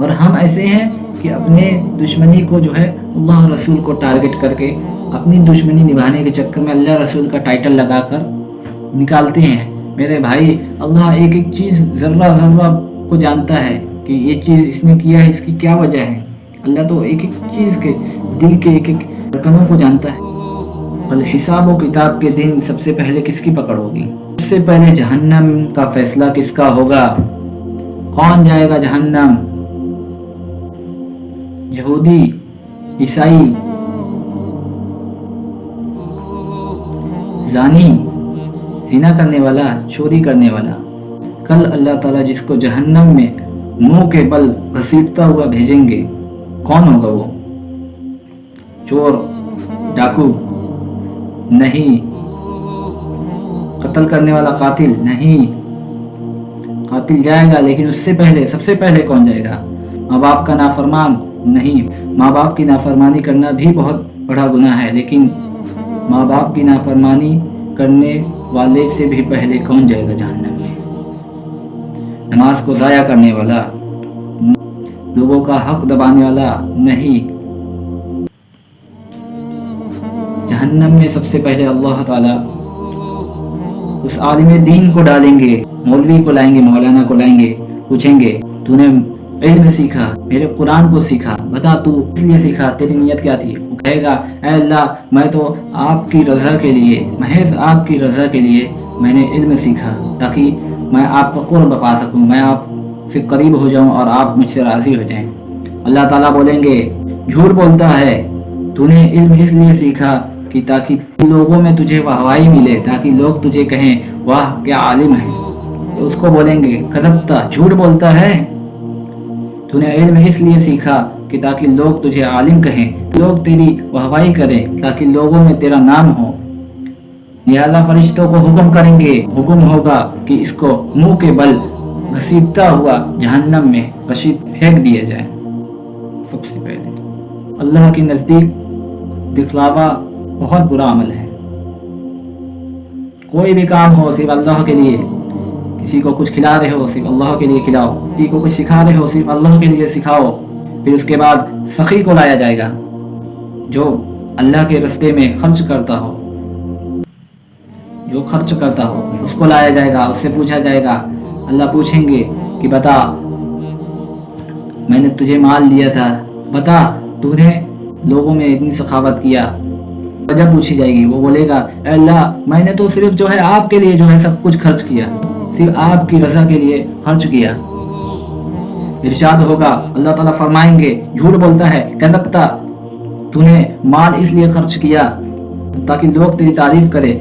اور ہم ایسے ہیں کہ اپنے دشمنی کو جو ہے اللہ رسول کو ٹارگٹ کر کے اپنی دشمنی نبھانے کے چکر میں اللہ رسول کا ٹائٹل لگا کر نکالتے ہیں۔ میرے بھائی، اللہ ایک ایک چیز ذرہ ذرہ کو جانتا ہے کہ یہ چیز اس نے کیا ہے، اس کی کیا وجہ ہے۔ اللہ تو ایک ایک چیز کے دل کے ایک ایک رکنوں کو جانتا ہے۔ کل حساب و کتاب کے دن سب سے پہلے کس کی پکڑ ہوگی؟ سب سے پہلے جہنم کا فیصلہ کس کا ہوگا؟ کون جائے گا جہنم؟ یہودی، عیسائی، زانی، زنا کرنے والا، چوری کرنے والا؟ کل اللہ تعالیٰ جس کو جہنم میں منہ کے بل گھسیٹتا ہوا بھیجیں گے، کون ہوگا وہ؟ چور، ڈاکو؟ نہیں۔ قتل کرنے والا قاتل؟ نہیں۔ قاتل جائے گا، لیکن اس سے پہلے سب سے پہلے کون جائے گا؟ ماں باپ کا نافرمان؟ نہیں۔ ماں باپ کی نافرمانی کرنا بھی بہت بڑا گناہ ہے، لیکن ماں باپ کی نافرمانی کرنے والے سے بھی پہلے کون جائے گا جہنم میں؟ نماز کو ضائع کرنے والا، لوگوں کا حق دبانے والا؟ نہیں۔ جہنم میں سب سے پہلے اللہ تعالیٰ اس عالم دین کو ڈالیں گے، مولوی کو لائیں گے، مولانا کو لائیں گے، پوچھیں گے تو نے علم سیکھا، میرے قرآن کو سیکھا، بتا تو اس لیے سیکھا، تیری نیت کیا تھی؟ وہ کہے گا اے اللہ، میں تو آپ کی رضا کے لیے، محض آپ کی رضا کے لیے میں نے علم سیکھا تاکہ میں آپ کا قرب پا سکوں، میں آپ سے قریب ہو جاؤں اور آپ مجھ سے راضی ہو جائیں۔ اللہ تعالیٰ بولیں گے جھوٹ بولتا ہے، تو نے علم اس لیے سیکھا کہ تاکہ لوگوں میں تجھے واہوائی ملے، تاکہ لوگ تجھے کہیں واہ کیا عالم ہے۔ تو اس کو بولیں گے کذبتا، جھوٹ بولتا ہے، تو نے علم اس لیے سیکھا کہ تاکہ لوگ تجھے عالم کہیں، لوگ تیری واہوائی کریں، تاکہ لوگوں میں تیرا نام ہو۔ لہذا فرشتوں کو حکم کریں گے، حکم ہوگا کہ اس کو منہ کے بل گھسیٹتا ہوا جہنم میں رشید پھینک دیا جائے۔ سب سے پہلے اللہ کے نزدیک دکھلاوا بہت برا عمل ہے۔ کوئی بھی کام ہو صرف اللہ کے لیے، کسی کو کچھ کھلا رہے ہو صرف اللہ کے لیے کھلاؤ، کسی کو کچھ سکھا رہے ہو صرف اللہ کے لیے سکھاؤ۔ پھر اس کے بعد سخی کو لایا جائے گا جو اللہ کے راستے میں خرچ کرتا ہو، جو خرچ کرتا ہو اس کو لایا جائے گا، اس سے پوچھا جائے گا، اللہ پوچھیں گے کہ بتا میں نے تجھے مال دیا تھا، بتا تو نے لوگوں میں اتنی سخاوت کیا، وجہ پوچھی جائے گی۔ وہ بولے گا اے اللہ، میں نے تو صرف جو ہے آپ کے لیے جو ہے سب کچھ خرچ کیا، صرف آپ کی رضا کے لیے خرچ کیا۔ ارشاد ہوگا، اللہ تعالیٰ فرمائیں گے جھوٹ بولتا ہے، کذبتا، تو نے مال اس لیے خرچ کیا تاکہ لوگ تیری تعریف کرے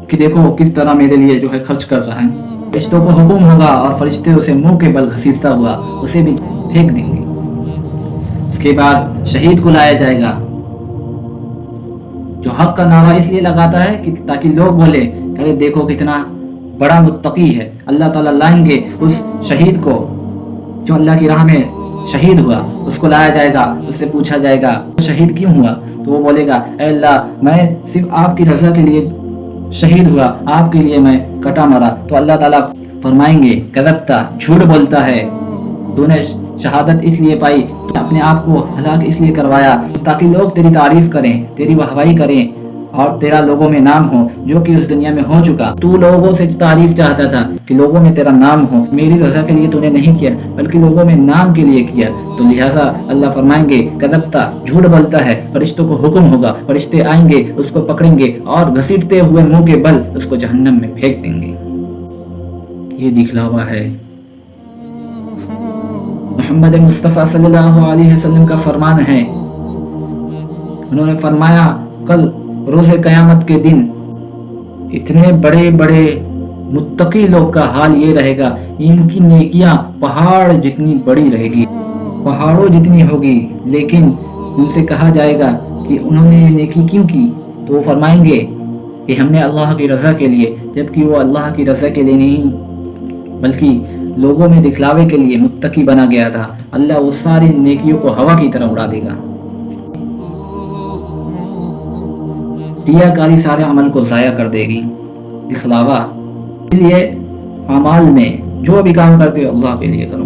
کہ دیکھو کس طرح میرے لیے جو ہے خرچ کر رہا ہے۔ فرشتوں کو حکم ہوگا اور فرشتے اسے منہ کے بل گھسیٹتا ہوا اسے بھی پھینک دیں گے۔ اس کے بعد شہید کو لایا جائے گا جو حق کا نعرہ اس لیے لگاتا ہے کہ تاکہ لوگ بولے کہ دیکھو کتنا بڑا متقی ہے۔ اللہ تعالیٰ لائیں گے اس شہید کو جو اللہ کی راہ میں شہید ہوا، اس کو لایا جائے گا، اس سے پوچھا جائے گا شہید کیوں ہوا؟ تو وہ بولے گا اے اللہ، میں صرف آپ کی رضا کے لیے شہید ہوا، آپ کے لیے میں کٹا مرا۔ تو اللہ تعالیٰ فرمائیں گے کذبتا، جھوٹ بولتا ہے، تو نے شہادت اس لیے پائی، اپنے آپ کو ہلاک اس لیے کروایا تاکہ لوگ تیری تعریف کریں، تیری واہوائی کریں اور تیرا لوگوں میں نام ہو جو کہ اس دنیا میں ہو چکا۔ تو لوگوں سے تعریف چاہتا تھا کہ لوگوں میں تیرا نام ہو، میری رضا کے لیے تو نے نہیں کیا بلکہ لوگوں میں نام کے لیے کیا۔ تو لہٰذا اللہ فرمائیں گے کذبتا، جھوٹ بولتا ہے۔ فرشتوں کو حکم ہوگا، فرشتے آئیں گے، اس کو پکڑیں گے اور گھسیٹتے ہوئے منہ کے بل اس کو جہنم میں پھینک دیں گے۔ یہ دکھلاوا ہے۔ محمد مصطفیٰ صلی اللہ علیہ وسلم کا فرمان ہے، انہوں نے فرمایا کل روز قیامت کے دن اتنے بڑے بڑے متقی لوگ کا حال یہ رہے گا، ان کی نیکیاں پہاڑ جتنی بڑی رہے گی، پہاڑوں جتنی ہوگی، لیکن ان سے کہا جائے گا کہ انہوں نے نیکی کیوں کی؟ تو وہ فرمائیں گے کہ ہم نے اللہ کی رضا کے لیے، جبکہ وہ اللہ کی رضا کے لیے نہیں بلکہ لوگوں میں دکھلاوے کے لیے متقی بنا گیا تھا۔ اللہ وہ ساری نیکیوں کو ہوا کی طرح اڑا دے گا۔ ریاکاری سارے عمل کو ضائع کر دے گی، دکھلاوا۔ اس لیے اعمال میں جو بھی کام کرتے ہو اللہ کے لیے کرو۔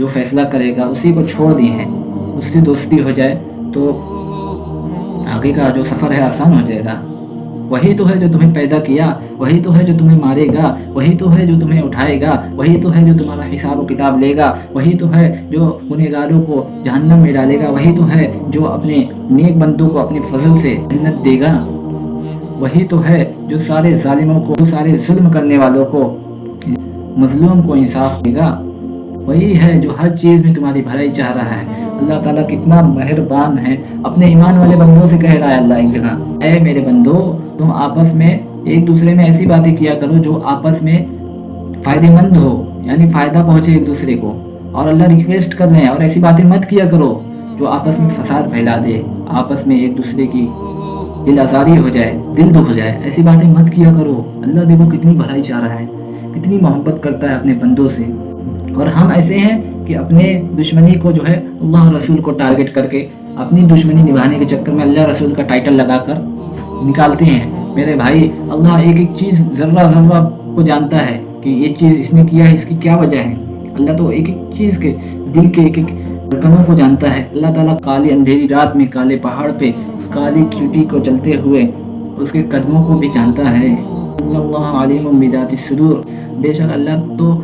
جو فیصلہ کرے گا اسی کو چھوڑ دیے ہیں، اس سے دوستی ہو جائے تو آگے کا جو سفر ہے آسان ہو جائے گا۔ وہی تو ہے جو تمہیں پیدا کیا، وہی تو ہے جو تمہیں مارے گا، وہی تو ہے جو تمہیں اٹھائے گا، وہی تو ہے جو تمہارا حساب و کتاب لے گا، وہی تو ہے جو گنہگاروں کو جہنم میں ڈالے گا، وہی تو ہے جو اپنے نیک بندوں کو اپنے فضل سے جنت دے گا، وہی تو ہے جو سارے ظالموں کو، سارے ظلم کرنے والوں کو، مظلوم کو انصاف دے گا، وہی ہے جو ہر چیز میں تمہاری بھلائی چاہ رہا ہے۔ اللہ تعالیٰ کتنا مہربان ہے، اپنے ایمان والے بندوں سے کہہ رہا ہے اللہ ایک جگہ، اے میرے بندو تم آپس میں ایک دوسرے میں ایسی باتیں کیا کرو جو آپس میں فائدہ مند ہو، یعنی فائدہ پہنچے ایک دوسرے کو، اور اللہ ریکویسٹ کر رہے ہیں، اور ایسی باتیں مت کیا کرو جو آپس میں فساد پھیلا دے، آپس میں ایک دوسرے کی دل آزاری ہو جائے، دل دکھ جائے، ایسی باتیں مت کیا کرو۔ اللہ دیکھو کتنی بھلائی چاہ رہا ہے، کتنی محبت کرتا ہے اپنے بندوں سے، اور ہم ایسے ہیں کہ اپنے دشمنی کو جو ہے اللہ رسول کو ٹارگٹ کر کے اپنی دشمنی نبھانے کے چکر میں اللہ رسول کا ٹائٹل لگا کر نکالتے ہیں۔ میرے بھائی اللہ ایک ایک چیز ذرہ ذرہ کو جانتا ہے کہ یہ چیز اس نے کیا ہے، اس کی کیا وجہ ہے۔ اللہ تو ایک ایک چیز کے دل کے ایک ایک دھڑکنوں کو جانتا ہے۔ اللہ تعالیٰ کالی اندھیری رات میں کالے پہاڑ پہ کالی چیوٹی کو چلتے ہوئے اس کے قدموں کو بھی جانتا ہے۔ اللہ علیم بذات الصدور، بے شک اللہ تو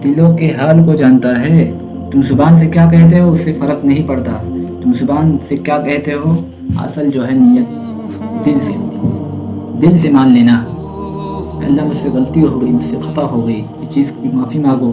دلوں کے حال کو جانتا ہے۔ تم زبان سے کیا کہتے ہو اس سے فرق نہیں پڑتا، تم زبان سے کیا کہتے ہو اصل جو ہے نیت دل سے مان لینا۔ اللہ مجھ سے غلطی ہو گئی، مجھ سے خطا ہو گئی، اس چیز کی معافی مانگو،